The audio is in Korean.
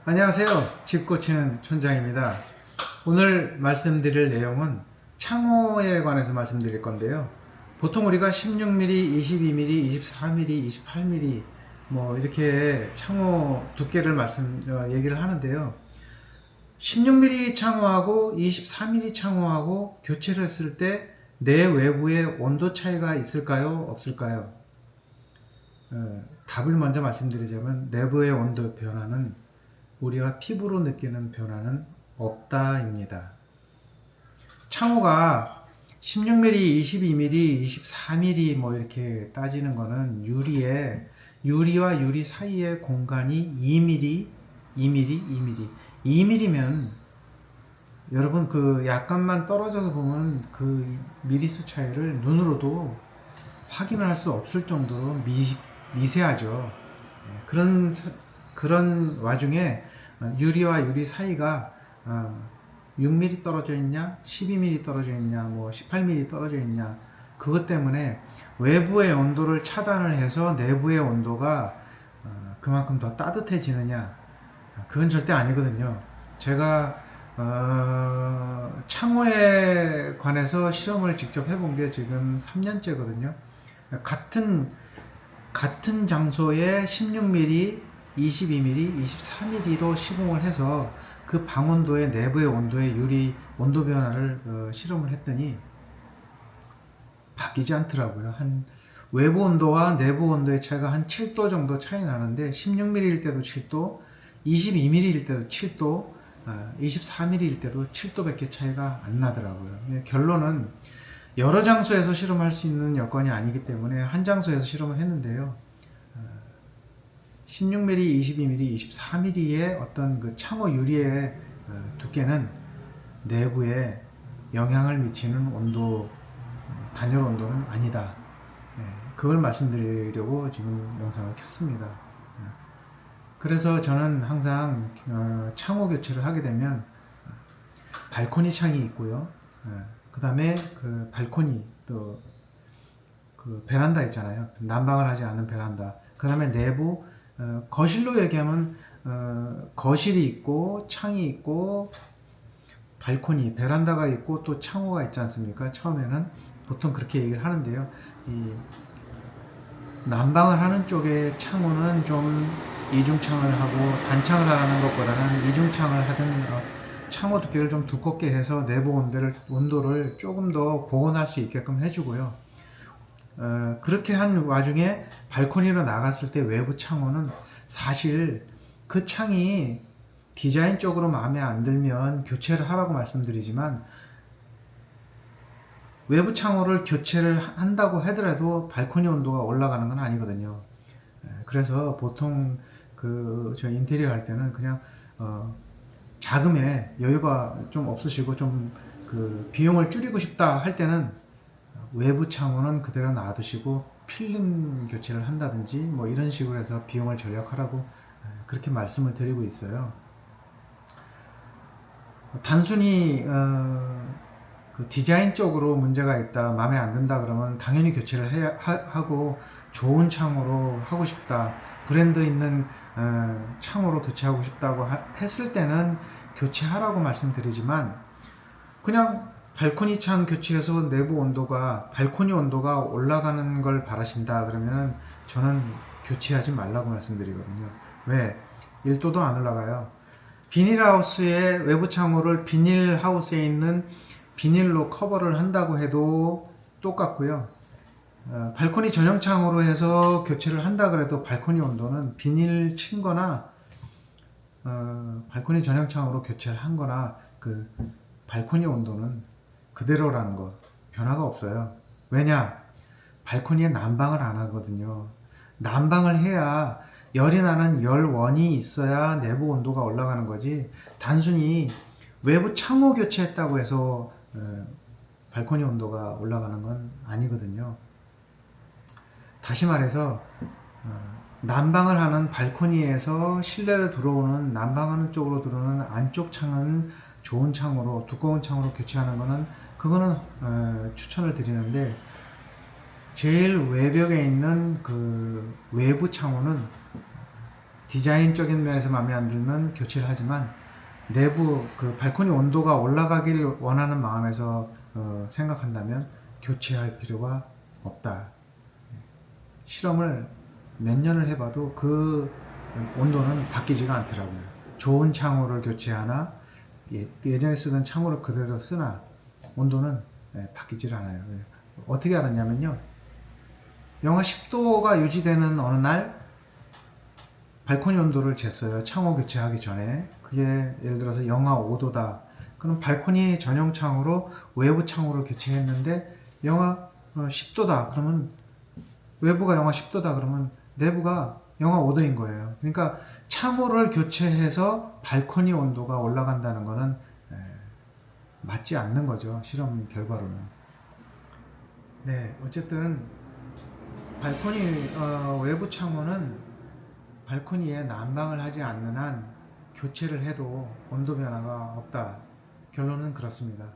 안녕하세요. 집 고치는 촌장입니다. 오늘 말씀드릴 내용은 창호에 관해서 말씀드릴 건데요. 보통 우리가 16mm, 22mm, 24mm, 28mm 뭐 이렇게 창호 두께를 얘기를 하는데요. 16mm 창호하고 24mm 창호하고 교체를 했을 때 내 외부에 온도 차이가 있을까요? 없을까요? 답을 먼저 말씀드리자면 내부의 온도 변화는 우리가 피부로 느끼는 변화는 없다입니다. 창호가 16mm, 22mm, 24mm 뭐 이렇게 따지는 거는 유리와 유리 사이의 공간이 2mm, 2mm, 2mm, 2mm면 여러분 그 약간만 떨어져서 보면 그 미리수 차이를 눈으로도 확인을 할 수 없을 정도로 미세하죠. 그런 와중에 유리와 유리 사이가 6mm 떨어져 있냐, 12mm 떨어져 있냐, 뭐 18mm 떨어져 있냐, 그것 때문에 외부의 온도를 차단을 해서 내부의 온도가 그만큼 더 따뜻해지느냐, 그건 절대 아니거든요. 제가 창호에 관해서 시험을 직접 해본 게 지금 3년째거든요. 같은 장소에 16mm, 22mm, 24mm로 시공을 해서 그 방온도의 내부의 온도의 유리 온도 변화를 실험을 했더니 바뀌지 않더라고요. 외부 온도와 내부 온도의 차이가 한 7도 정도 차이 나는데 16mm일 때도 7도, 22mm일 때도 7도, 24mm일 때도 7도밖에 차이가 안 나더라고요. 결론은 여러 장소에서 실험할 수 있는 여건이 아니기 때문에 한 장소에서 실험을 했는데요. 16mm, 22mm, 24mm의 어떤 그 창호 유리의 두께는 내부에 영향을 미치는 온도, 단열 온도는 아니다. 그걸 말씀드리려고 지금 영상을 켰습니다. 그래서 저는 항상 창호 교체를 하게 되면 발코니 창이 있고요. 그 다음에 그 발코니 또 그 베란다 있잖아요. 난방을 하지 않는 베란다. 그 다음에 내부 거실로 얘기하면 거실이 있고 창이 있고 발코니 베란다가 있고 또 창호가 있지 않습니까? 처음에는 보통 그렇게 얘기를 하는데요. 이 난방을 하는 쪽에 창호는 좀 이중창을 하고 단창을 하는 것보다는 이중창을 하든 창호 두께를 좀 두껍게 해서 내부 온도를 조금 더 보온할 수 있게끔 해주고요. 그렇게 한 와중에 발코니로 나갔을 때 외부 창호는 사실 그 창이 디자인적으로 마음에 안 들면 교체를 하라고 말씀드리지만 외부 창호를 교체를 한다고 하더라도 발코니 온도가 올라가는 건 아니거든요. 그래서 보통 저 인테리어 할 때는 그냥 자금에 여유가 좀 없으시고 좀 비용을 줄이고 싶다 할 때는 외부 창호는 그대로 놔두시고 필름 교체를 한다든지 뭐 이런 식으로 해서 비용을 절약하라고 그렇게 말씀을 드리고 있어요. 단순히 그 디자인적으로 문제가 있다, 마음에 안 든다 그러면 당연히 교체를 하고 좋은 창호로 하고 싶다, 브랜드 있는 창호로 교체하고 싶다고 했을 때는 교체하라고 말씀드리지만 그냥 발코니 창 교체해서 발코니 온도가 올라가는 걸 바라신다 그러면 저는 교체하지 말라고 말씀드리거든요. 왜? 1도도 안 올라가요. 비닐하우스의 외부 창호를 비닐하우스에 있는 비닐로 커버를 한다고 해도 똑같고요. 발코니 전용 창호로 해서 교체를 한다 그래도 발코니 온도는 비닐 친 거나 발코니 전용 창호로 교체를 한 거나 그 발코니 온도는 그대로라는 거 변화가 없어요. 왜냐? 발코니에 난방을 안 하거든요. 난방을 해야 열이 나는 열원이 있어야 내부 온도가 올라가는 거지 단순히 외부 창호 교체했다고 해서 발코니 온도가 올라가는 건 아니거든요. 다시 말해서 난방을 하는 발코니에서 실내로 들어오는 난방하는 쪽으로 들어오는 안쪽 창은 좋은 창으로 두꺼운 창으로 교체하는 거는 그거는 추천을 드리는데 제일 외벽에 있는 그 외부 창호는 디자인적인 면에서 마음에 안 들면 교체를 하지만 내부 그 발코니 온도가 올라가길 원하는 마음에서 생각한다면 교체할 필요가 없다. 실험을 몇 년을 해봐도 그 온도는 바뀌지가 않더라고요. 좋은 창호를 교체하나 예전에 쓰던 창호를 그대로 쓰나 온도는 바뀌질 않아요. 어떻게 알았냐면요. 영하 10도가 유지되는 어느 날 발코니 온도를 쟀어요. 창호 교체하기 전에. 그게 예를 들어서 영하 5도다. 그럼 발코니 전용 창호로 외부 창호를 교체했는데 영하 10도다. 그러면 외부가 영하 10도다. 그러면 내부가 영하 5도인 거예요. 그러니까 창호를 교체해서 발코니 온도가 올라간다는 거는 맞지 않는 거죠. 실험 결과로는. 네, 어쨌든 발코니 외부 창호는 발코니에 난방을 하지 않는 한 교체를 해도 온도 변화가 없다. 결론은 그렇습니다.